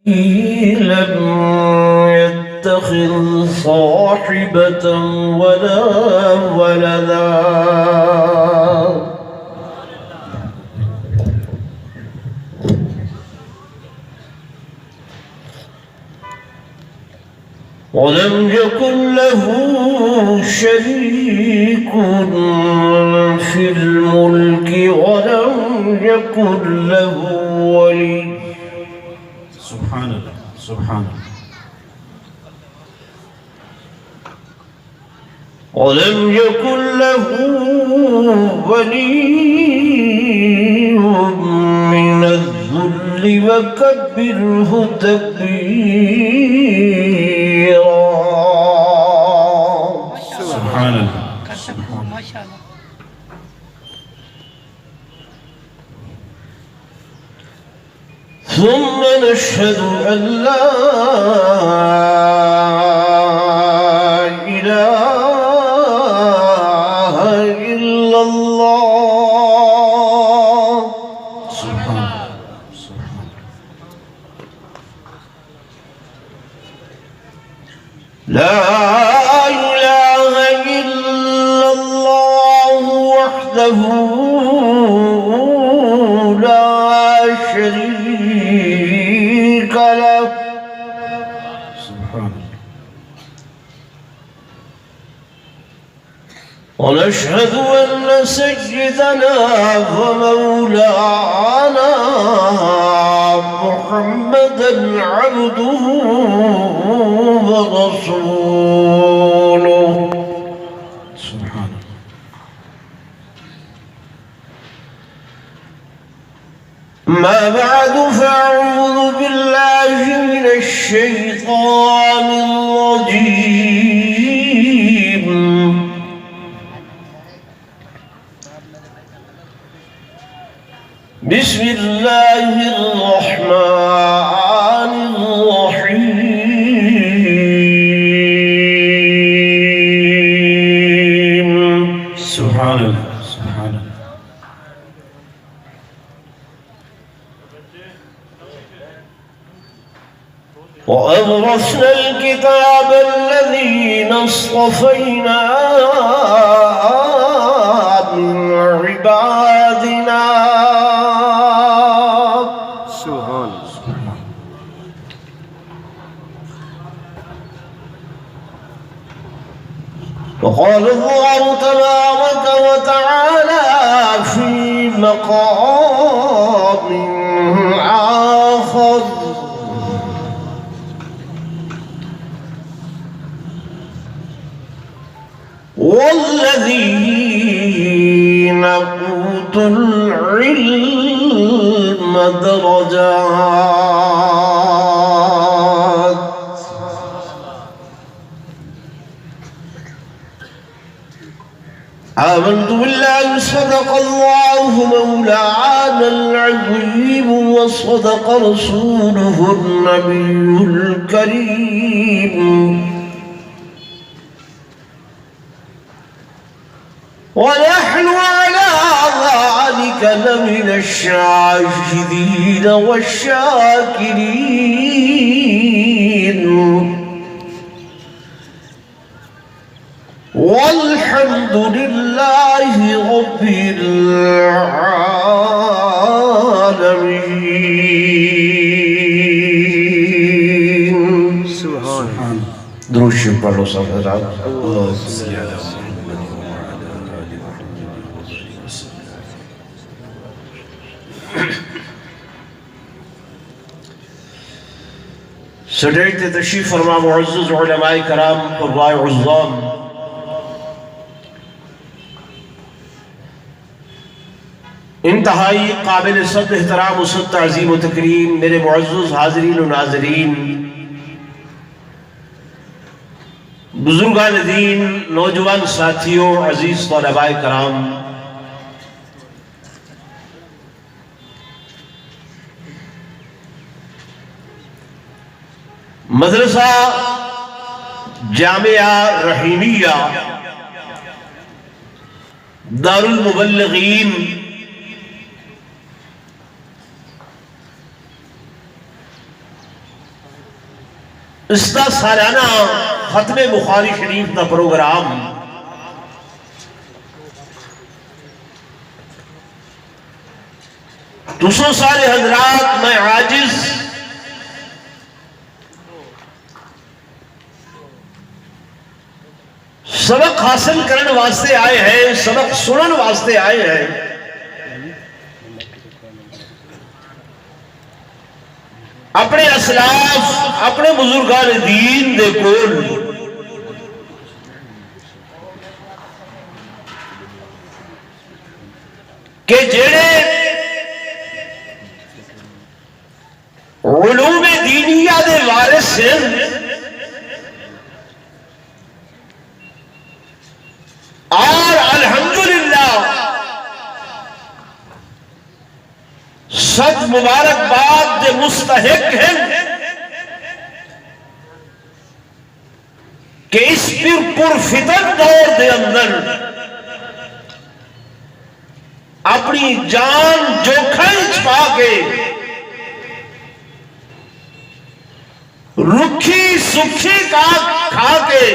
لم يتخذ صاحبة ولا ولدا ولم يكن له شريك في الملك ولم يكن له ولي. سبحان الله سبحان الله. ولم يكن له ولي من الذل وكبره تكبيرا. سبحان الله. ما شاء الله. ثم نشهد أن لا إله إلا الله. سبحان الله سبحان الله. لا إله إلا الله وحده لا شريك له. سبحان الله. ونشهد أن سيدنا ومولانا محمدًا عبده ورسوله. سبحان الله. ما بعد فأعوذ بالله من الشيطان الرجيم. بسم الله الرحمن الرحيم. سبحان الله سبحان الله. وأورثنا الكتاب الذين اصطفينا من عبادنا. سبحان الله. وقال الله تبارك وتعالى في مقام آخر: والذين أوتوا العلم درجات. آمنت بالله صدق الله مولانا العظيم وصدق رسوله النبي الكريم. ونحن على ذلك لمن الشاهدين والشاكرين. والحمد لله رب العالمين. سبحان الله. درود شریف پڑھ لو سب حضرات. اللهم صل على محمد وعلى آل محمد. سٹیج تے تشریف فرما معزز علماء کرام قرباء عظام. انتہائی قابل صد احترام و صد تعظیم و تکریم میرے معزز حاضرین و ناظرین، بزرگان دین، نوجوان ساتھیوں، عزیز طلباء کرام، مدرسہ جامعہ رحیمیہ دار المبلغین اس دا سالانہ ختم بخاری شریف دا پروگرام تسو سارے حضرات میں عاجز سبق حاصل کرنے واسطے آئے ہیں، سبق سنن واسطے آئے ہیں۔ اپنے اسلاف اپنے بزرگان دین دے کول کہ جڑے علوم دینیہ دے وارث ہیں اور الحمدللہ سچ مبارکباد دے مستحق ہیں کہ اس پر فتن دور دے اندر اپنی جان جوکھن چھپا کے رکھی سکھی کا کھا کے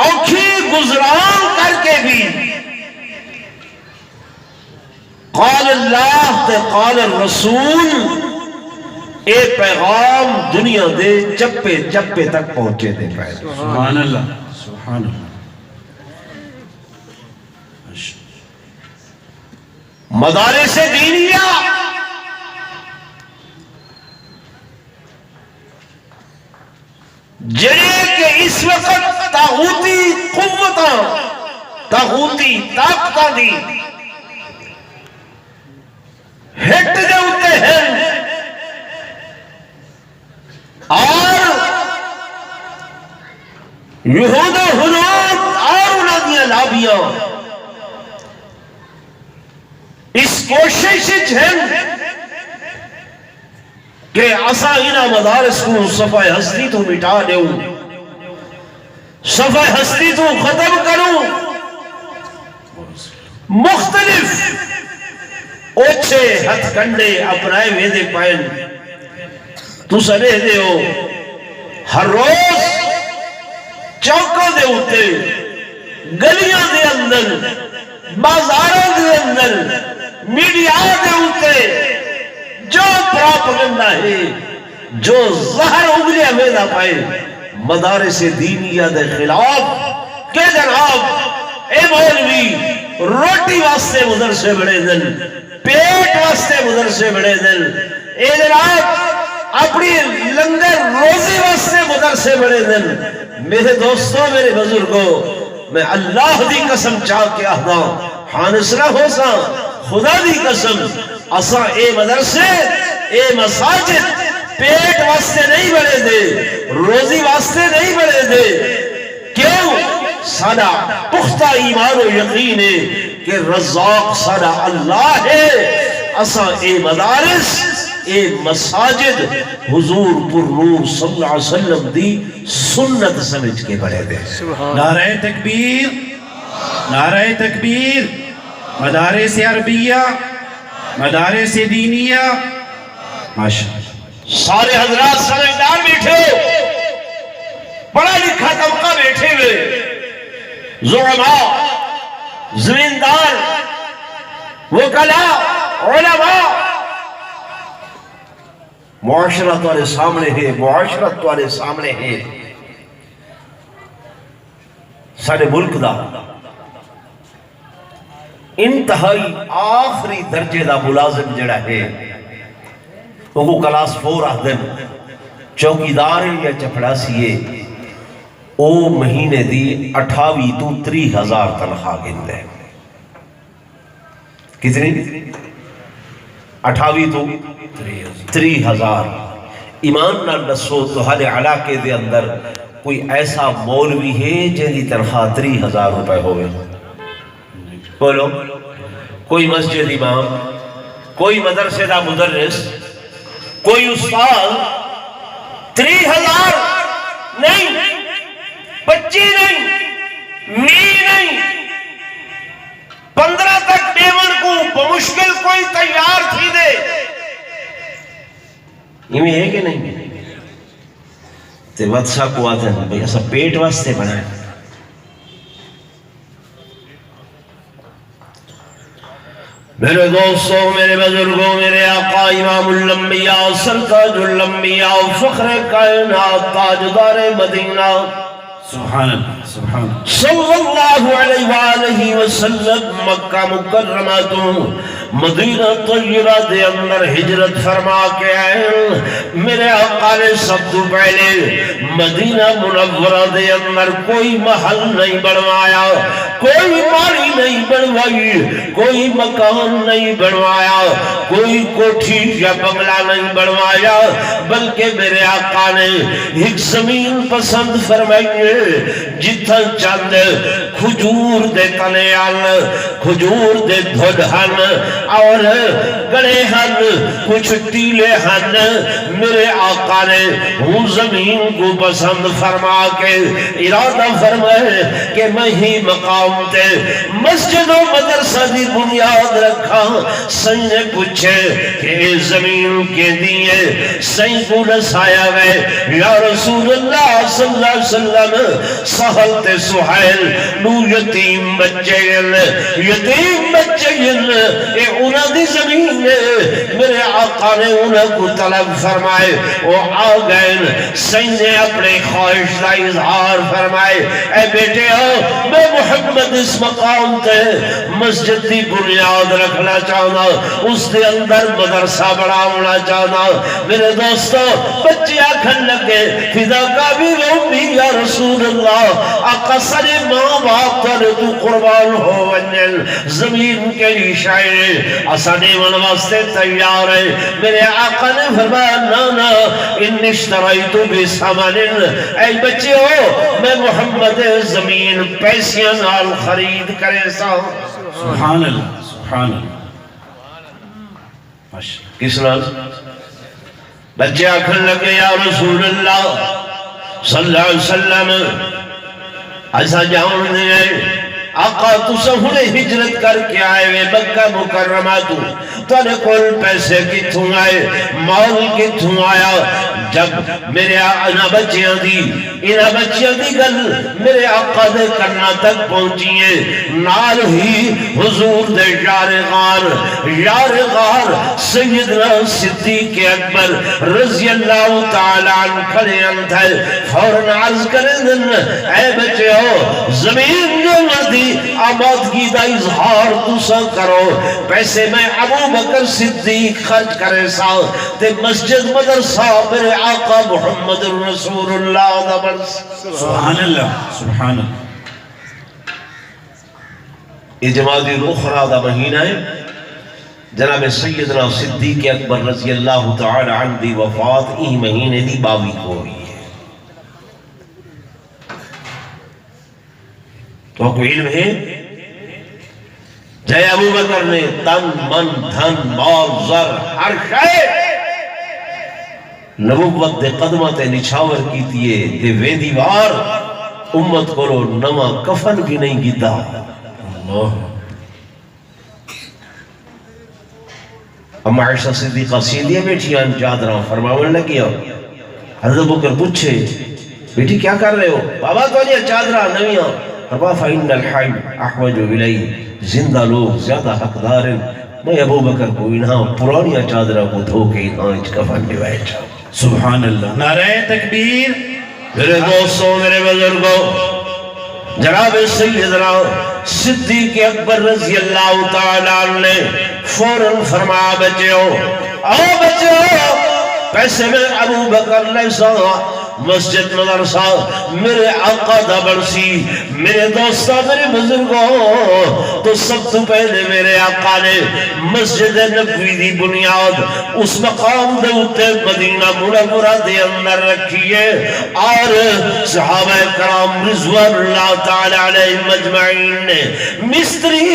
اوکھی گزران کر کے بھی قال اللہ تے قال الرسول اے پیغام دنیا دے چپے چپے تک پہنچے دے پائے۔ سبحان اللہ سبحان اللہ۔ مدارس دینیہ جڑے کہ اس وقت طاغوتی قوتاں طاغوتی طاقتاں دی ہٹ دے ہوتے ہیں اور یہود و ہنود اور انہاں دیاں لابیاں اس کوشش ہیں کہ اسا انہاں مدارس کو صفحہ ہستی تو مٹا دیوں، صفحہ ہستی تو ختم کروں، مختلف اوچھے ہتھ کنڈے اپنائے ہوئے دے پائن۔ تو سنے دے ہو ہر روز چوکوں دے ہوتے گلیاں دے اندر بازاروں دے اندر میڈیا دے ہوتے جو پراپگنڈا ہے جو زہر اگلے میں نہ پائے مدارس دینیہ دے خلاف کہ جناب اے مولوی روٹی واسطے مدرسے بڑے دن، پیٹ واسطے مدرسے بڑے دن، اے جناب اپنی لنگر روزی واسطے مدرسے بڑے دن۔ میرے دوستوں میرے بزرگوں میں اللہ دی قسم چاہ کے آہدا حانس نہ ہو سا، خدا دی قسم اساں اے مدرسے اے مساجد پیٹ واسطے نہیں بڑے دے، روزی واسطے نہیں بڑے دے۔ کیوں؟ سارا پختہ ایمان و یقین ہے کہ رزاق سارا اللہ ہے۔ اساں اے مدارس اے مساجد حضور پر نور صلی اللہ علیہ وسلم دی سنت سمجھ کے بڑے دے۔ نعرہ تکبیر نعرہ تکبیر۔ مدارس عربیہ مدارس دینیہ ماشاءاللہ۔ سارے حضرات سمجھدار بیٹھے ہو، پڑھا لکھا طبقہ بیٹھے ہوئے، زعماء زمیندار وکلاء علماء، معاشرت والے سامنے ہے، معاشرت والے سامنے ہے۔ سارے ملک دا انتہائی آخری درجے دا ملازم جڑا ہے وہ کلاس 4 آدن چوکیدار یا چپڑاسیے او مہینے دی 28 تو 30,000 تنخواہ گن دے۔ کتنی؟ 28 تو 30,000۔ ایمان نہ دسو تہاڈے علاقے دے اندر کوئی ایسا مولوی ہے جن دی تنخواہ 30,000 روپے ہوئے؟ بولو، کوئی مسجد امام، کوئی مدرسے دا مدرس، کوئی استاد 30,000 نہیں، 25 نہیں، 20 نہیں، 15 تک دیون کو بمشکل کوئی تیار تھی دے۔ یہ ہے کہ نہیں؟ تے واتسا کو آتے ہیں بھئی ایسا پیٹ واسطے بنائیں. میرے دوستوں، میرے بزرگوں، میرے آقا امام الانبیاء سرتاج الانبیاء فخر کائنات تاجدار مدینہ سبحان اللہ سبحان اللہ صلی اللہ علیہ وآلہ وسلم مکہ مکرمہ تو مدینہ طیبہ دے اندر ہجرت فرما کے آئے. میرے آقا نے سب تو پہلے مدینہ منورہ دے اندر کوئی محل نہیں بنوایا، کوئی مالی نہیں بنوائی، کوئی مکان نہیں بنوایا، کوئی کوٹھی یا بنگلہ نہیں بنوایا، بلکہ میرے آقا نے ایک زمین پسند فرمائی جتھا چند کھجور دے تنے آل، کھجور دے دھڑ ہن اور گڑے ہن، کچھ ٹیلے ہن. میرے آقا نے وہ زمین کو پسند فرما کے ارادہ فرمائے کہ میں ہی مقام تے مسجد و مدرسہ دی بنیاد رکھا. سن نے پوچھے کہ اے زمین کے دیئے سن کو نسایا گئے یا رسول اللہ صلی اللہ علیہ وسلم سہل تے سہیل نو یتیم بچے یتیم بچے اے انہاں دی زمین ہے. میرے آقا نے انہاں کو طلب فرمائے، وہ آ گئے. سین نے اپنے خواہش کا اظہار فرمائے، اے بیٹے ہو میں محمد اس مقام تے مسجد دی بنیاد رکھنا چاہنا، اس دے اندر مدرسہ بڑا ہونا چاہنا. میرے دوستو بچے آکھن لگے فدا کا بھی رومی یا رسول اللہ، آقا سارے ماں باپ تر تو قربان ہو ونجل زمین کے لیے شاعر اسانے من واسطے تیار ہے. میرے آقا نے فرمایا نانا ان اشتریت بثمن، اے بچے ہو میں محمد زمین پیسیاں نال خرید کرے سا. سبحان اللہ سبحان اللہ کس نال؟ بچے آکھن لگے یا رسول اللہ صلی اللہ علیہ وسلم ایسا جاؤں نہیں آقا تو سہنے ہجرت کر کے آئے وے مکہ مکرمہ تو نے کل پیسے کتھوں آئے، مال کتھوں آیا؟ جب میرے انہا بچیاں دی گل میرے آقا دے کرنا تک پہنچیے، نال ہی حضور دے یار غار سیدنا صدیق اکبر رضی اللہ تعالیٰ عنہ کھڑے انتھے فوراً عرض کریں دن اے بچے ہو زمین جو مردی آمادگی دا اظہار تسا کرو، پیسے میں ابو بکر صدیق خرچ کرے سا تے مسجد مدرسہ میرے آقا محمد رسول اللہ دا برس. سبحان اللہ سبحان اللہ. یہ جمادی الاخرى دا مہینہ ہے، جناب سیدنا صدیق اکبر رضی اللہ تعالی عنہ دی وفات ہی مہینے دی 22 کو ہوئی ہے. تو کوئی علم ہے جائے ابو بکر نے تن من دھن مال زر ہر شے نبوت دے قدمت نچھاور کی تیئے دے ویدی وار امت کرو نما کفن بھی نہیں گیتا. اللہ اما عائشہ صدیقہ سیدھے بیٹھیاں چادراں فرماون لگیا. حضرت بکر پوچھے بیٹی کیا کر رہے ہو؟ بابا تو یہ چادراں نویاں. فرما فَإِنَّ الْحَيْ أَحْوَجُ إِلَيْهِ زندہ لوگ زیادہ حقدار ہیں. میں ابو بکر کو انہاں پرانیاں چادرہ کو دھو کے انہاں اچ کفن میں بیٹھا. سبحان اللہ. نعرہ تکبیر. میرے دوستوں میرے بزرگوں جناب سیدنا صدیق اکبر رضی اللہ تعالیٰ عنہ نے فوراً فرمایا بچے ہو آؤ بچے ہو پیسے میں ابو بکر لے سا مسجد مدرسہ میرے آقا دا برسی. میرے دوستہ میرے بزرگوں تو سب تو پہلے میرے آقا نے مسجد نبوی دی بنیاد اس مقام دے اتے مدینہ منورہ دے اندر رکھیے اور صحابہ کرام رضوان اللہ تعالی علیہ مجمعین نے مستری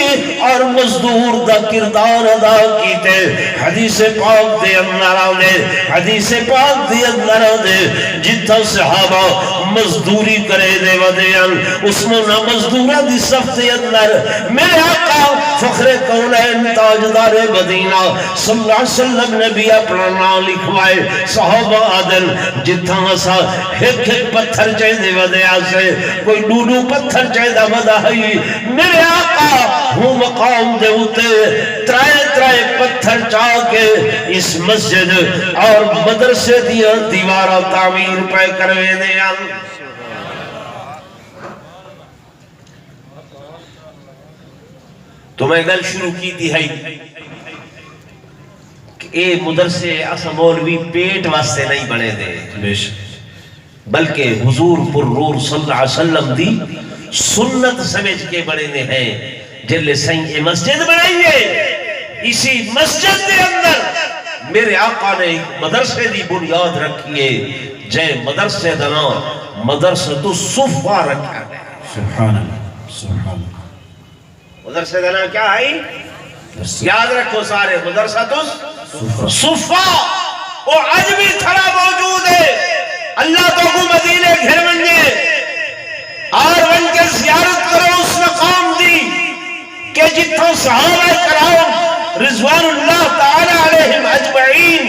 اور مزدور دا کردار ادا کیتے. حدیث پاک دے اندر آنے حدیث پاک دے اندر آنے جتا جتھا صحابہ مزدوری کرے دے ودیان اس میں نہ مزدورہ دی صف دے اندر میرے آقا فخر کونین تاجدار مدینہ صلی اللہ علیہ وسلم نبی اپنا نام لکھوائے صحابہ آدن جتھا اسا ایک ایک پتھر چاہے دے ودیا سے کوئی ڈوڈو پتھر چاہے دا ودا ہے میرے آقا ہوں مقام دے ہوتے ترائے پتھر چاہ کے اس مسجد اور مدرسے دیا دیوارہ تعمیر پہ کروے دیا تو میں گل شروع کی تھی ہے کہ اے مدرسے اسا مولوی پیٹ واسطے نہیں بنے دے بلکہ حضور پر نور صلی اللہ علیہ وسلم دی سنت سمجھ کے بنے دے ہیں جلے سائیں اے مسجد بنائیے اسی مسجد کے اندر میرے آقا نے ایک مدرسے دی بنیاد رکھیے جے مدرسے دا نام مدرسۃ الصفا رکھا گیا سبحان اللہ سبحان اللہ مدرسے دا نام کیا ہے یاد رکھو سارے مدرسۃ الصفا وہ آج بھی کھڑا موجود ہے اللہ تو کو مدینے گھر منجے اور بن کے زیارت کرو اس مقام دی کہ جتوں صحابہ کرام رضوان اللہ تعالی علیہم اجمعین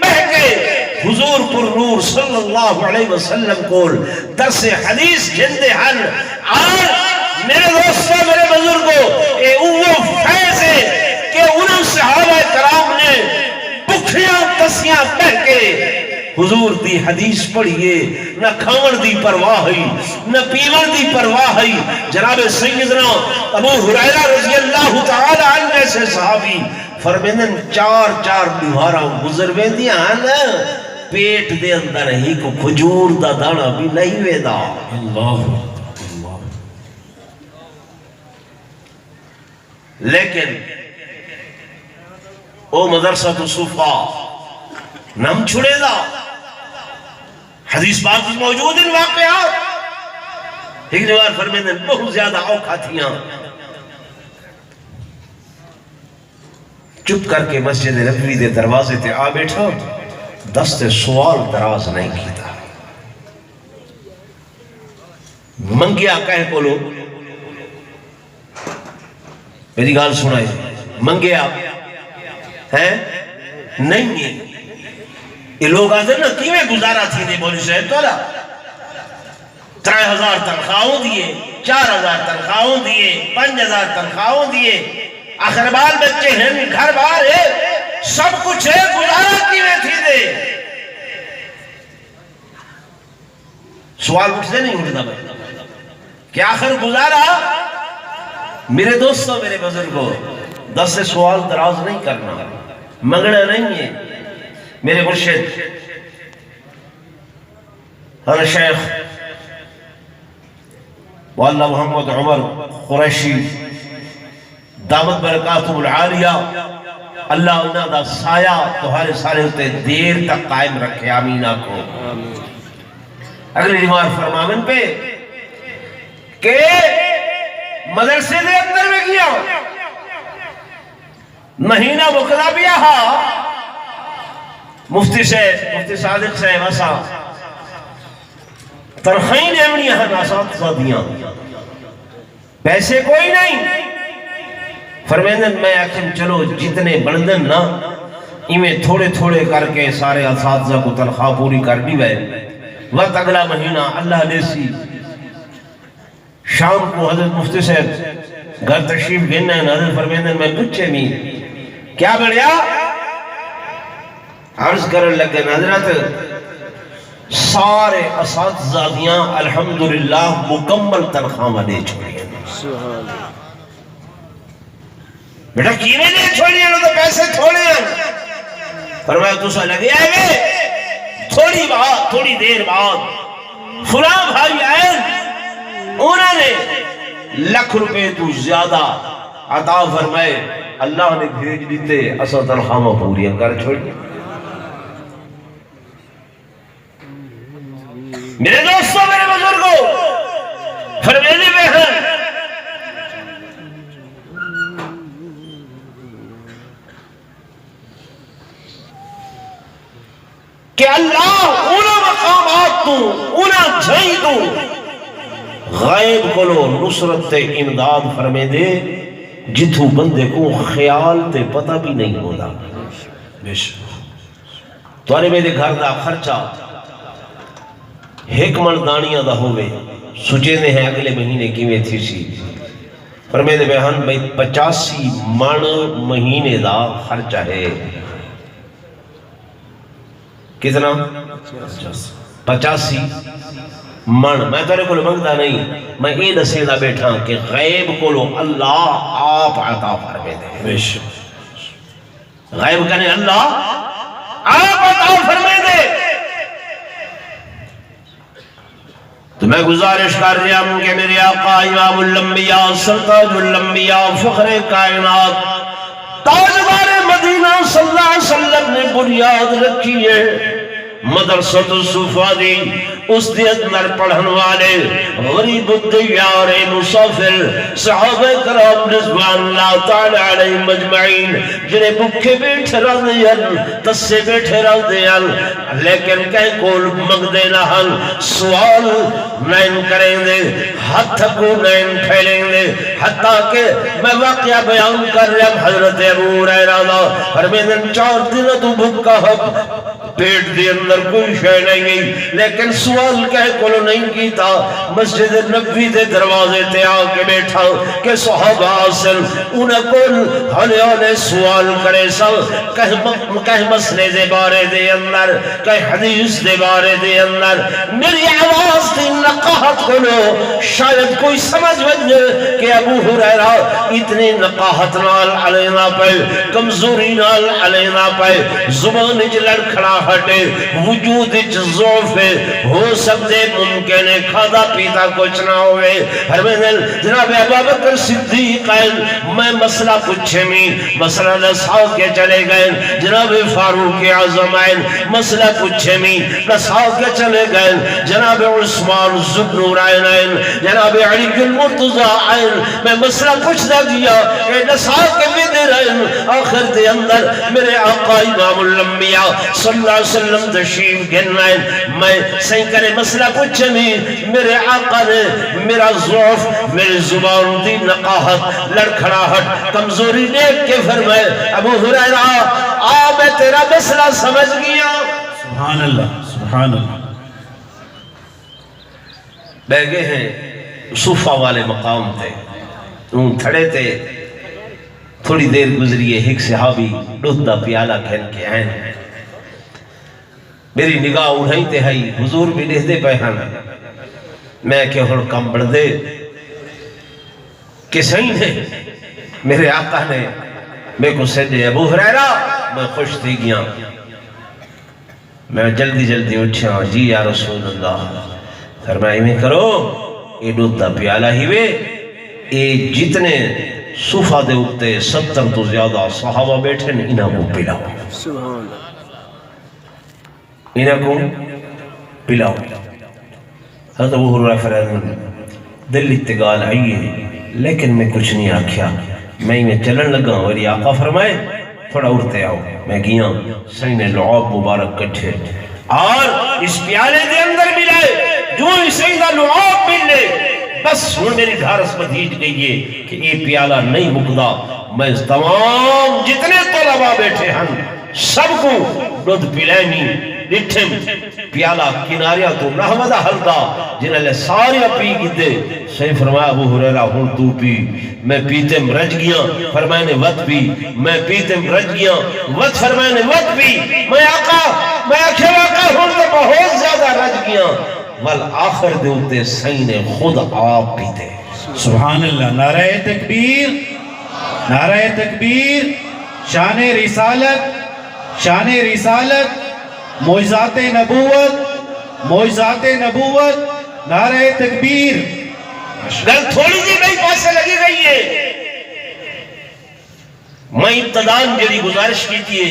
بہ کے حضور پر نور صلی اللہ علیہ وسلم کو درس حدیث جندے ہن اور میرے دوستوں میرے بزرگوں اے وہ فیض ہے کہ انہوں صحابہ کرام نے بکھیاں کسیاں بہ کے حضور دی حدیث پڑھئے نہ کھاون دی پرواہ ہی نہ پیون دی پرواہ ہی جناب سیدنا ابو ہریرہ رضی اللہ تعالی عنہ سے صحابی فرمیدن چار بہارا گزر ویندیاں نا پیٹ دے اندر ہی کو کھجور دا دانا بھی نہیں ویدا اللہ لیکن او مدرسۃ الصفا نم چھڑے دا حدیث پاک موجود ان واقعات ایک جوار فرمیدن بہت زیادہ اوکھا تھیاں چپ کر کے مسجد نبوی دے دروازے تے آ بیٹھا دست سوال دراز نہیں کیتا منگیا کہہ کولو میری گال سنائے منگیا ہے نہیں ہے یہ لوگ آدھر نا کیویں گزارا تھی دے بولی صاحب تولا 3000 تنخواہوں دیئے 4000 تنخواہوں دیئے 5000 تنخواہوں دیئے آخر بال بچے ہیں گھر بار ہے سب کچھ ہے گزارا کیویں تھی دے سوال اٹھتے نہیں اٹھتا بھائی کہ آخر گزارا میرے دوستوں میرے بزرگوں دس سے سوال دراز نہیں کرنا مگڑا نہیں ہے میرے مرشد ہر شیخ واللہ محمد عمر قریشی دامت برکاتہ العالیہ اللہ انہاں دا سایہ تمہارے سارے ہوتے دیر تک قائم رکھے آمین آکھو اگلی ریمار فرمامن پہ کہ مدرسے دے اندر میں گیا مہینہ مقلا بھی آہا مفتی صادق صاحب ایسا ترخین ایمنی ہے ناسات صادیاں پیسے کوئی نہیں فرمیدن میں آکھیں چلو جتنے بندن نا ایمیں تھوڑے تھوڑے کر کے سارے اساتذہ کو تنخواہ پوری کرنی وے وقت اگلا مہینہ اللہ لیسی شام کو حضرت مفتی صاحب گھر تشریف گھننا ہے حضرت فرمیدن میں پچھے نہیں کیا بڑھیا عرض کرن لگے حضرت سارے اساتذہ دیاں الحمدللہ مکمل تنخواہ دے چھوڑی بیٹا کیویں دے چھوڑی ہیں تو پیسے تھوڑے ہیں فرمایا تو سا لگے آئے تھوڑی دیر بعد فلاں بھائی آئے انہوں نے لکھ روپے تو زیادہ عطا فرمائے اللہ نے بھیج دیتے اسا تنخواہ پوریاں کر چھوڑی میرے دوستوں میرے بزرگوں فرمیدے میں ہیں کہ اللہ انہوں مقامات تو انہاں جھائی تو غائب کلو نصرت تے امداد فرمے دے جتھو بندے کو خیال تے پتہ بھی نہیں ہوتا توارے میں دے گھر دا خرچہ ایک من دانیاں دا ہوئے سوچے نے ہیں اگلے مہینے کی میں تھی سی فرمے دے بہن بھئی 85 من مہینے دا خرچہ ہے کتنا 85 من میں تیرے کو منگتا نہیں میں یہ دسے دا بیٹھا کہ غیب کو لو اللہ آپ عطا فرمے دے غیب کہنے اللہ آپ عطا فرمے دے تو میں گزارش کر رہا ہوں کہ میرے آقا امام الانبیاء سلطان الانبیاء فخر کائنات تاجدار مدینہ صلی اللہ علیہ وسلم نے بنیاد رکھی ہے مدرسۃ الصفادی اس دے اندر پڑھن والے غریب الدیار مسافر صحابہ کرام رضوان اللہ تعالی علیہ مجمعین جنہیں بکھے بیٹھے رہتے ہیں تسے بیٹھے رہتے ہیں لیکن کہیں کول مگ دینا ہن سوال نہیں کریں دے ہاتھ کو نہیں پھیلیں دے حتیٰ کہ میں واقعہ بیان کر رہا ہوں حضرت ابو ہریرہ فرمیدن 4 دن تو بھکا ہم پیٹ دے اندر کوئی شے نہیں گئی لیکن سوال کہے کلو نہیں کیتا مسجد نبوی دے دروازے تے آکے بیٹھا کہ صحابہ آسن انہیں کل ہلے ہلے سوال کرے سب کہیں مسئلے دے بارے دے اندر کہیں حدیث دے بارے دے اندر میری آواز دی نقاہت کلو شاید کوئی سمجھ بجھے کہ ابو ہریرہ اتنی نقاہت نال علینا پہ کمزوری نال علینا پہ زبان جلڑ کھڑا ہٹے وجود ضعف ہو سکتے ممکن ہے کھادا پیتا کچھ نہ ہوئے ہر میں جناب ابو بکر صدیق میں مسئلہ پوچھے میں مسئلہ نساؤ کے چلے گئے جناب فاروق اعظم مسئلہ پوچھے میں نساؤ کے چلے گئے جناب عثمان ذوالنورین جناب علی المرتضی میں مسئلہ پوچھتا گیا کہ نساؤ کے بھی دے رہے آخر دے اندر میرے آقا امام الانبیاء صلی اللہ علیہ وسلم تشریف گنائیں میں صحیح کرے مسئلہ پوچھے نہیں میرے آقا نے میرا ضعف میری زبان دی نقاہت لڑکھڑاہٹ کمزوری دیکھ کے فرمائے ابو ہریرہ میں تیرا مسئلہ سمجھ گیا سبحان اللہ سبحان اللہ بیگے ہیں صوفہ والے مقام تھے ان تھڑے تھے تھوڑی دیر گزری ہے ایک صحابی دودھ دا پیالہ کھین کے آئیں میری نگاہ اڑھائی تے ہائی حضور بھی لے دے پہانا میں کہ ہر کم بڑھ دے کہ صحیح نے میرے آقا نے میں کو سیدھے ابو ہریرہ میں خوش تھی گیا میں جلدی جلدی اٹھا جی یا رسول اللہ فرمائی میں کرو اے دودھ دا پیالہ ہی وے اے جتنے صوفہ دے اکتے 70 تو زیادہ صحابہ بیٹھے نے انہاں کو پلاؤ سبحان اللہ انہاں کو پلاؤ حضرت ابو ہریرہ فرمایا دل اتگال آئی ہے لیکن میں کچھ نہیں آکھیا میں چلن لگا اور یہ آقا فرمائے تھوڑا اڑتے آؤ میں گیا سین لعاب مبارک کٹھے اور اس پیالے دے اندر ملائے جو سین لعاب ملے بس ہوں میری دھارس پر دیج گئی ہے کہ یہ پیالہ نہیں مکدا میں تمام جتنے طلبہ بیٹھے ہیں سب کو دودھ پلائنی ڈٹھم پیالہ کناریا تو نحمدہ حلدہ جنہیں لے سارے پی گی دے صحیح فرمایا ابو ہریرہ ہوں تو پی میں پیتے مرج گیا فرمائے نے وقت پی میں پیتے مرج گیا وقت فرمائے نے وقت پی میں آکھے واقع ہوں تو بہت زیادہ رج گیا والآخر دیوتے سین خود آپ پیتے سبحان اللہ نعرہ تکبیر نعرہ تکبیر شان رسالت معجزات نبوت نعرہ تکبیر گل تھوڑی جی نہیں پاسے لگی گئی ہے میں ابتدان جڑی گزارش کی تھی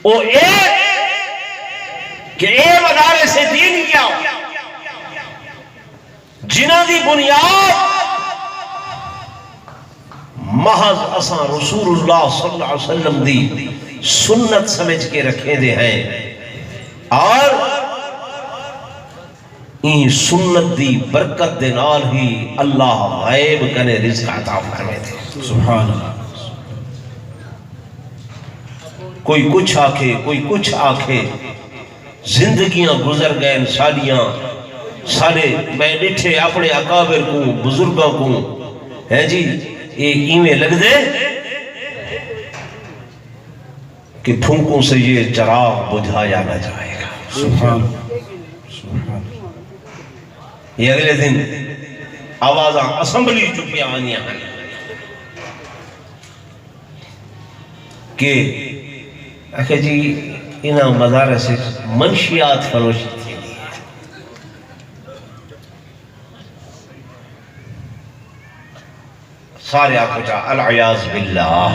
وہ ایک کہ اے مدارے سے دین کیا جنہ دی بنیاد محض اساں رسول اللہ صلی اللہ علیہ وسلم دی سنت سمجھ کے رکھے دے ہیں اور این سنت دی برکت دے نال ہی اللہ غیب کنے رزق عطا فرمائے تھے. سبحان اللہ. کوئی کچھ آکھے کوئی کچھ آکھے، زندگیاں گزر گئے سالیاں سارے میں ڈٹھے اپنے اکابر کو بزرگوں کو ہے جی ایک ایویں لگ دے کہ پھونکوں سے یہ چراغ بجھایا نہ جائے گا. سبحان سبحان. یہ اگلے دن آوازاں اسمبلی چکیاں آنیاں ہیں کہ اکھے جی انہاں مدارس منشیات فروشی تھی سارے آنکھوں چاہ العیاذ باللہ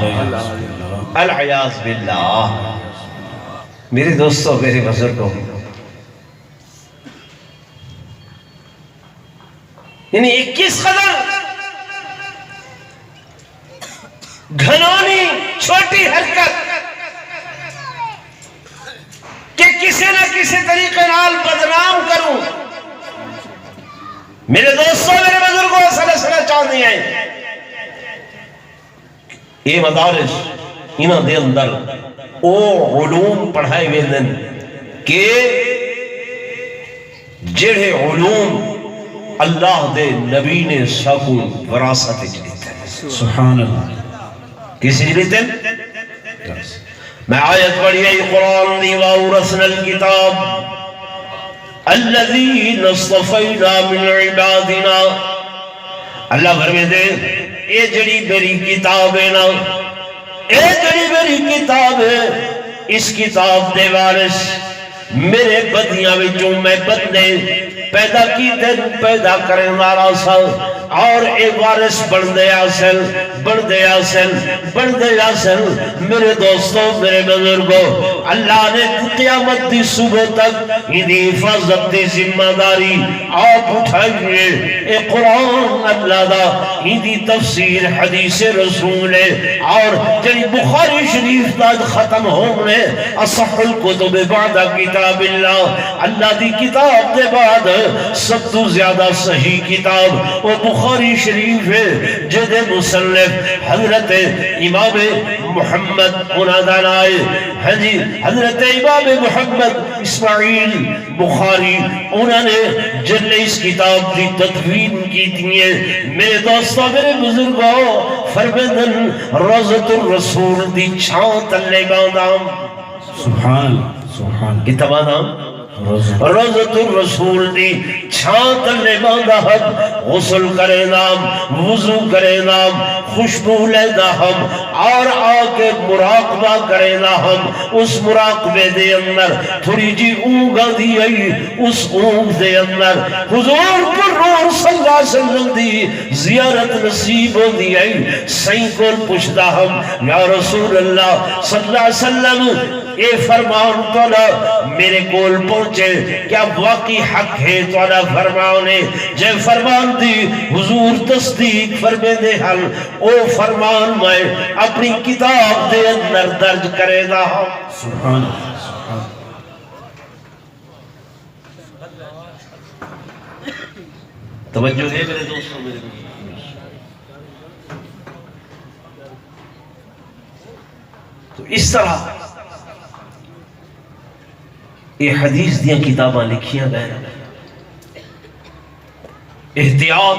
العیاذ باللہ. میرے دوستوں میرے بزرگوں، یعنی ایک کس قدر گھنونی چھوٹی حرکت کہ کسی نہ کسی طریقے نال بدنام کروں. میرے دوستوں میرے بزرگوں سلسلہ چاہتے ہیں یہ مدارس انہاں دے اندر او علوم پڑھائے ہوئے دن کہ جڑے علوم اللہ دے نبی نے ساکوں وراثت جلیتے ہیں. سبحان اللہ. کسی جلیتے ہیں؟ میں آیت پڑھی ہے قرآن دی وَأَوْرَثْنَا الْكِتَابَ الَّذِينَ اصْطَفَيْنَا مِنْ عِبَادِنَا. اللہ فرمائے دے اے جڑی میری کتاب ہے نا، اے جڑی میری کتاب ہے، اس کتاب دے وارث میرے بدیاں وچوں میں بندے پیدا کی دن پیدا کرنے والا سا اور اے وارث بندے آسل بندے آسل بندے آسل. میرے دوستوں میرے بزرگوں، اللہ نے قیامت دی صبح تک ہی حفاظت دی ذمہ داری آپ اٹھائیے. اے قرآن اللہ دا ہی تفسیر حدیث رسول ہے اور جنہی بخاری شریف دا ختم ہونے اصح الکتب بعد کتاب اللہ دی کتاب دے بعد سب تو زیادہ صحیح کتاب وہ بخاری شریف ہے جدے مصنف حضرت امام محمد انادان آئے ہاں جی حضرت امام محمد اسماعیل بخاری انہوں نے جل اس کتاب دی تدوین کی تھی. میرے دوستوں میرے بزرگوں فرمدن روضۃ الرسول دی چھاں تلے باندام. سبحان سبحان. کتاب نام روضۃ الرسول دی چھاں تلے باندام. غسل کرے نام وضو کرے نام خوشبو لے دا ہم اور آکے مراقبہ کرے نا ہم. اس مراقبے دے اندر تھوڑی جی اونگا دی آئی اس اونگ دے اندر حضور پر روح صلی اللہ علیہ وسلم دی زیارت نصیب ہو دی آئی. سائیں کول پوچھتا ہم یا رسول اللہ صلی اللہ علیہ وسلم اے فرمان تولا میرے کول پہنچے کیا واقعی حق ہے تولا فرمانے جے فرمان دی حضور تصدیق فرمے دے حل او فرمان میں اپنی کتاب دے اندر درج کرے دا ہوں. سبحان سبحان. توجہ ہے میرے دوستوں میرے تو اس طرح یہ حدیث دیاں کتاباں لکھیاں گئے. احتیاط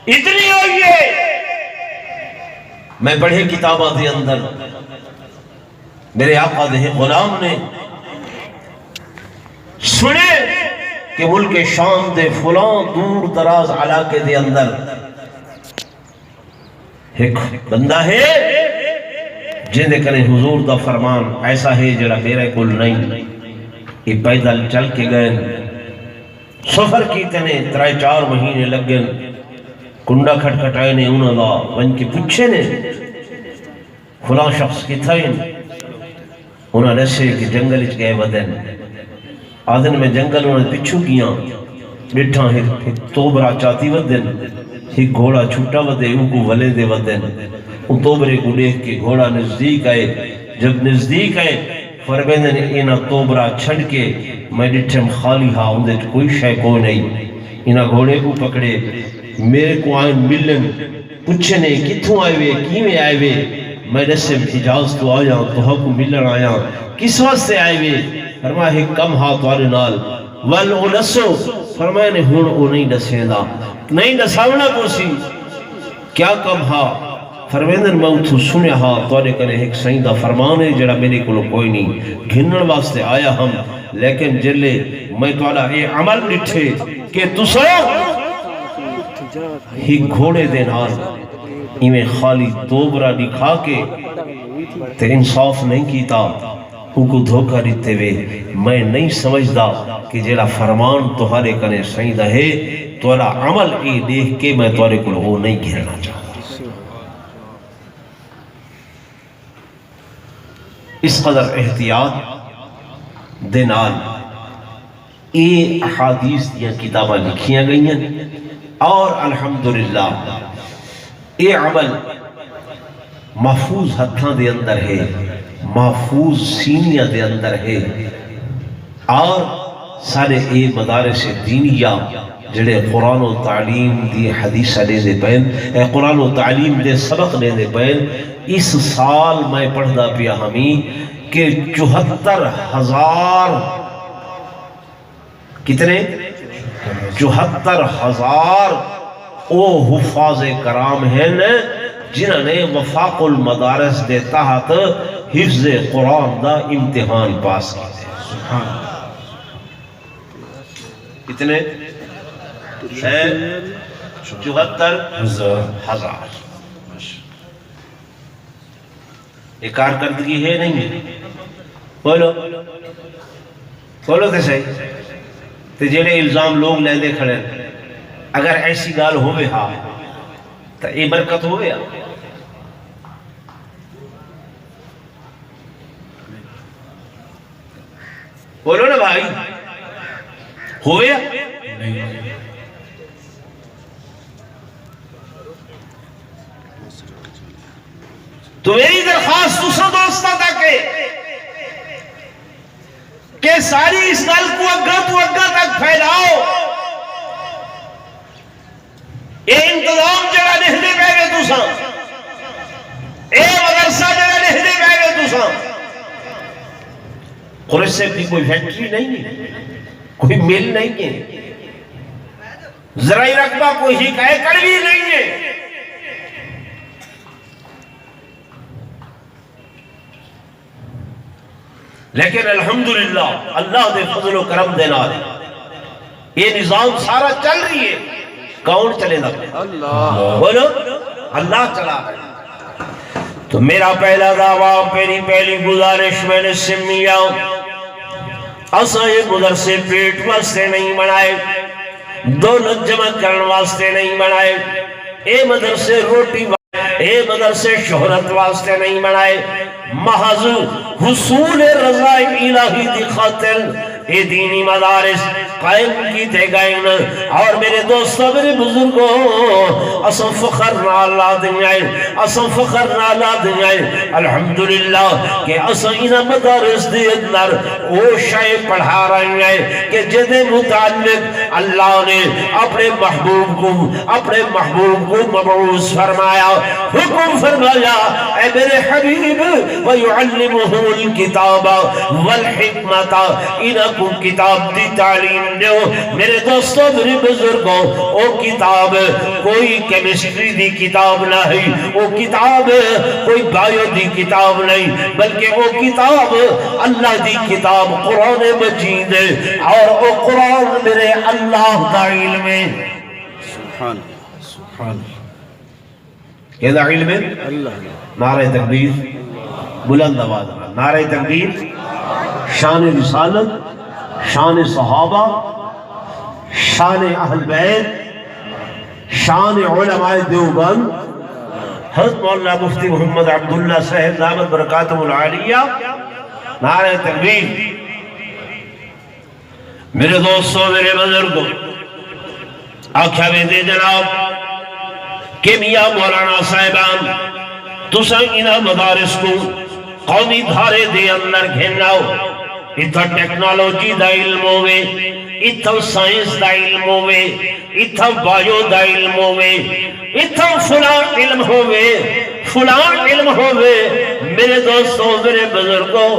اتنی ہوئی ہے میں پڑھے کتاباں دے اندر میرے آقا دے غلام نے سنے کہ ملک شام دے فلان دور دراز علاقے دے اندر ایک بندہ ہے جن دے کنے حضور دا فرمان ایسا ہے جڑا میرے کل نہیں. یہ پیدل چل کے گئے سفر کی تنے 3-4 مہینے لگ گئے. کنڈا کھٹکھٹائے نے انہوں دا ون کے پوچھے نے فلاں شخص کی تھا انہوں نے سے کہ جنگل اچ گئے ودن آدھن میں جنگل انہوں نے پچھو کیا بیٹھا ہے توبرا چاہتی ودن ایک گھوڑا چھوٹا ودے ان کو ولے دے ودن ان توبرے کو دیکھ کے گھوڑا نزدیک آئے. جب نزدیک آئے فرمیندے نے اینا توبرا چھڑ کے میں ڈٹھم خالی ہاں اندے کوئی شے کو نہیں اینا گھوڑے کو پکڑے میرے کو آئین ملن پوچھنے کتھوں آئے وے کیویں آئے وے میں نسم حجاز تو آیا تو کو ملن آیا کس واسطے آئے وے فرمایا ہے کم ہاں توارے نال ول او نسو فرمایا نے ہون او نہیں نسیندہ نہیں نساونا پوسی کیا کم ہاں فرمیندن میں اتھو سنیا ہاں توارے کنے ایک سائندہ فرمانے جڑا میرے کو کوئی نہیں گھنن واسطے آیا ہم لیکن جلے میں توارا اے عمل ڈٹھے کہ تسو ہی گھوڑے دے نال ایمیں خالی توبرا دکھا کے تے انصاف نہیں کیتا ان کو دھوکہ دیتے ہوئے میں نہیں سمجھدا کہ جیڑا فرمان تمہارے کنے سائندہ ہے تمہارا عمل اے دیکھ کے میں تمہارے کو وہ نہیں گھرنا چاہتا اس قدر احتیاط دے نال اے احادیث دیا کتابہ لکھیاں گئی ہیں اور الحمدللہ اے عمل محفوظ ہتھاں دے اندر ہے محفوظ سینیہ دے اندر ہے اور سارے اے مدارس دینیہ جڑے قرآن و تعلیم دی حدیثہ لے دے پہن قرآن و تعلیم دے سبق لے دے پہن اس سال میں پڑھدا پیا ہمیں کہ 74,000 کتنے 74,000 او حفاظ کرام ہیں جنہوں نے وفاق المدارس دے تحت حفظ قرآن دا امتحان پاس کیتے کتنے 74,000 ایک کارکردگی ہے نہیں ہے بولو بولو تے صحیح تے جڑے الزام لوگ لیندے کھڑے اگر ایسی گال ہوئے ہاں تو اے برکت ہوئے ہاں بولو نا بھائی ہوئے ہاں تو میری درخواست دوسرا دوستہ تھا کہ ساری اس گل کو اگا تک پھیلاؤ اے انتظام جڑا لکھنے پہ گئے تو ساں اے مدرسہ جڑا لکھنے پہ گئے تو ساں قریش سے بھی کوئی فیکٹری نہیں ہے کوئی مل نہیں ہے زرعی رقبہ کوئی ہی ایکڑ بھی نہیں ہے لیکن الحمدللہ اللہ دے فضل و کرم دینا یہ نظام سارا چل رہی ہے کون چلے گا اللہ بولو اللہ چلا رہا تو میرا پہلا دعویٰ پہلی گزارش میں نے سمیا اسا یہ مدرسے پیٹ واسطے نہیں بنائے دولت جمع کرن واسطے نہیں بنائے اے مدرسے روٹی اے مدرسے شہرت واسطے نہیں بنائے محض حصول رضا الہی دی خاطر اے دینی مدارس قائم کی تے گئے اور میرے دوستوں میرے بزرگوں اساں فخر نہ اللہ دنیائے اساں فخر نہ اللہ دنیائے الحمدللہ کہ اساں انہاں مدارس دے اندر او شے پڑھا رہے ہیں کہ جدے متعلق اللہ نے اپنے محبوب کو مبعوث فرمایا حکم فرمایا اے میرے حبیب وَيُعَلِّمُهُ الْكِتَابَ وَالْحِكْمَةَ انہاں کو کتاب دی تعلیم دیو میرے دوستوں میرے بزرگوں او کتاب کوئی کیمسٹری دی کتاب نہیں او کتاب کوئی بایو دی کتاب نہیں بلکہ او کتاب اللہ دی کتاب قرآن مجید ہے اور او قرآن میرے اللہ دا علم ہے سبحان یہ دا علم ہے نعرہ تکبیر بلند آواز نعرہ تکبیر شان رسالت شان صحابہ شان اہل بیت شان علماء دیوبند حضرت مولانا مفتی محمد عبداللہ صاحب دامت برکاتہ العالیہ نعرہ تکبیر میرے دوستوں میرے بزرگوں آکھا میں دے جناب کہ میاں مولانا صاحبان تساں انہاں مدارس کو قومی دھارے دے اندر گھناؤ اتھا ٹیکنالوجی دا علم ہوئے اتھا سائنس دا علم ہوئے اتھا بایو دا علم ہوئے اتھا فلان علم ہوئے میرے دوستوں میرے بزرگوں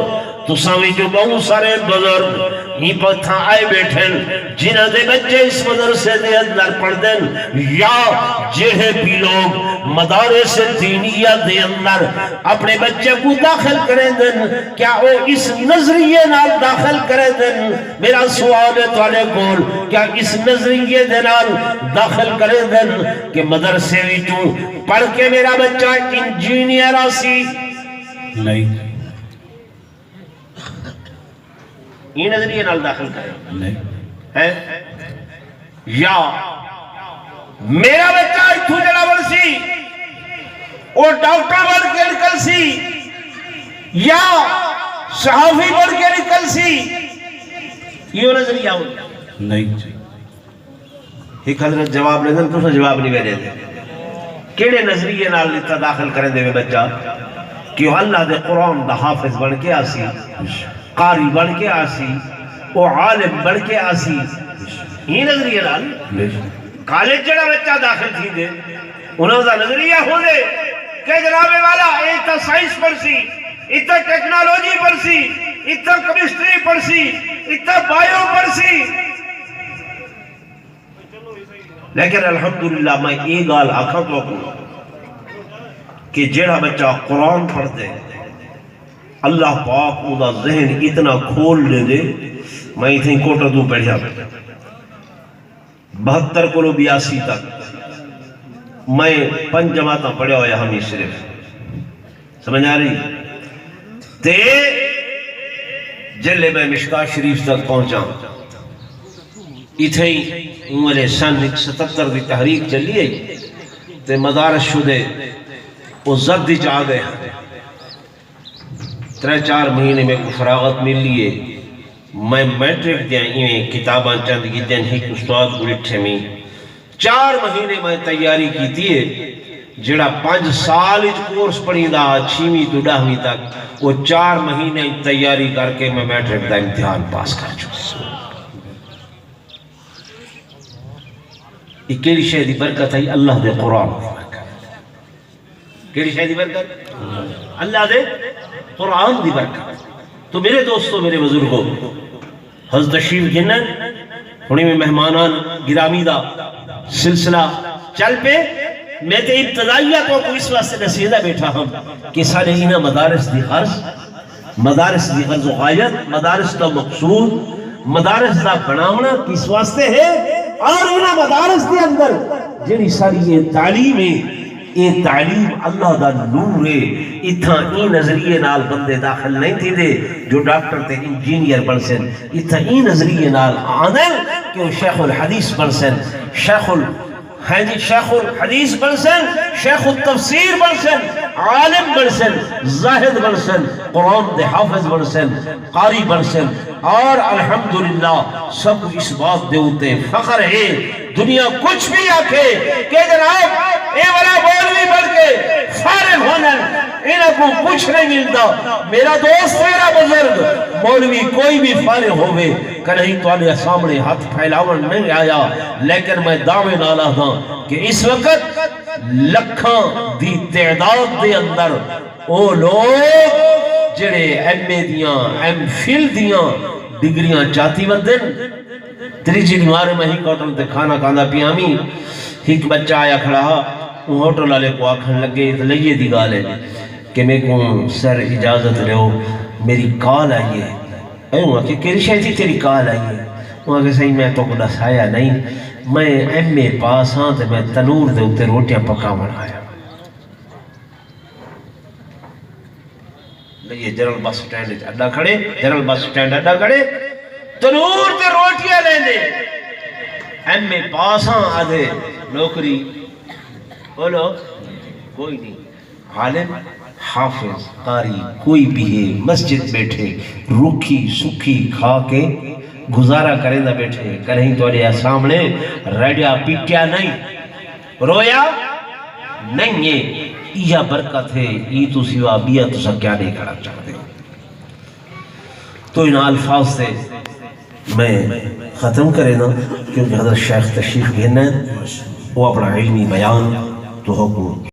تو ساوی جو بہت سارے بزرگ ہی پتھا آئے بیٹھن جنہ دے بچے اس مدرسے دے اندر پڑھ دن یا جہے بھی لوگ مدارس دینیہ دے اندر اپنے بچے کو داخل کریں دن کیا وہ اس نظریے نال داخل کریں دن میرا سوال ہے توالے کول کیا اس نظریے دے نال داخل کریں دن کہ مدرسے ویچوں پڑھ کے میرا بچہ انجینئر آسی نہیں یہ نظریے نال داخل کریں نہیں ہے یا میرا بچہ اتھو جڑا برسی اور ڈاکٹر بڑھ کے نکل سی یا صحافی بڑھ کے نکل سی یہ نظریہ ہو نہیں ایک حضرت جواب لے دن تو جواب نہیں میرے دے کیڑے نظریے نال لیتا داخل کریں دے بچہ کہ اللہ دے قرآن دا حافظ بڑھ کے آسی قاری بڑھ کے آسی او عالم بڑھ کے آسی یہ نظریہ نال کالج جڑا بچہ داخل تھی دے انہوں دا نظریہ ہو دے کہ جناب والا ایتا سائنس پڑھ سی ایتا ٹیکنالوجی پڑھ سی ایتا کیمسٹری پڑھ سی ایتا بایو پڑھ سی لیکن الحمدللہ میں ایک گال آکھا تو کو کہ جڑا بچہ قرآن پڑھ دے اللہ پاک او دا ذہن اتنا کھول لے دے میں اتنی کوٹا دو بیٹھا 72 کلو 82 تک میں 5 جماعتاں پڑھے ہویا ہمیں صرف سمجھ آ رہی تے جلے میں مشکا شریف تک پہنچا اتھائی عمر سن 77 دی تحریک چلی ہے تے مدارس شدے وہ زردی چاہ گئے 3-4 مہینے میں فراغت مل لیے میں میٹرک دیا ایویں کتاباں چند کی دن ہی استاد گلٹھے میں 4 مہینے میں تیاری کی تیئے جڑا 5 سال اچ کورس پڑھی دا 6ویں تو 10ویں تک وہ 4 مہینے تیاری کر کے میں میٹرک دا امتحان پاس کر چکا یہ کیڑی شے دی برکت ہے اللہ دے قرآن کیڑی شے دی برکت اللہ دے قرآن دی برکت تو میرے دوستو میرے بزرگوں حضرت تشریف گنن انہیں میں مہمانان گرامی دا سلسلہ چل پہ میں تے ابتدائیہ تو اس واسطے نصیحہ بیٹھا ہم کہ سارے انہا مدارس دی غرض و غایت مدارس دا مقصود مدارس دا بناونا کس واسطے ہے اور انہا مدارس دے اندر جنہی ساری یہ تعلیم ہے یہ تعلیم اللہ دا نور ہے اتھا این نظریے نال بندے داخل نہیں تھی دے جو ڈاکٹر تے انجینئر بن سن اتھا این نظریے نال آدھر کہ وہ شیخ الحدیث بن سن شیخ الحدیث بن سن شیخ التفسیر بن سن عالم بن سن زاہد بن سن قرآن دے حافظ بن سن قاری بن سن اور الحمدللہ سب اس بات دے ہوتے فخر ہے دنیا کچھ بھی آکھے کہ جناب اے والا مولوی بن کے فارغ ہونا انہاں کو کچھ نہیں ملتا میرا دوست میرا بزرگ مولوی کوئی بھی فارغ ہوئے کہیں تو آنے سامنے ہاتھ پھیلاون نہیں آیا لیکن میں دعوے نالا تھا کہ اس وقت لکھاں دی تعداد دے اندر او لوگ جڑے ایم اے دیاں ایم فل دیاں ڈگریاں چاہتی ودن تریجی نمارے میں ہی کوٹل تے کھانا کھانا پیامی ایک بچہ آیا کھڑا وہ ہوٹل والے کو آکھن لگے لئیے دی گال ہے کہ میں کو سر اجازت لے ہو میری کال آئی ہے ایوں کہ کیری شاید تھی تیری کال آئی ہے وہاں کہ صحیح میں تو کو دسایا نہیں میں ایم اے پاس ہاں تے میں تنور دے ہوتے روٹیاں پکا بنایا لئیے جنرل بس سٹینڈ اڈا کھڑے جنرل بس سٹینڈ اڈا کھڑے تنور تے روٹیاں لے لے ایم اے پاس ہاں آدھے نوکری بولو کوئی نہیں عالم حافظ قاری کوئی بھی ہے مسجد بیٹھے روکھی سکھی کھا کے گزارا کریں دا بیٹھے کریں تو آلیا سامنے ریڈیا پیٹیا نہیں رویا نہیں ہے یا برکت ہے یہ تو سوا بیا تو سب کیا نہیں کرنا چاہتے. تو ان الفاظ سے میں ختم کرے نا کیونکہ حضرت شیخ تشریف گھن ہے وہ اپنا علمی بیان تو حکم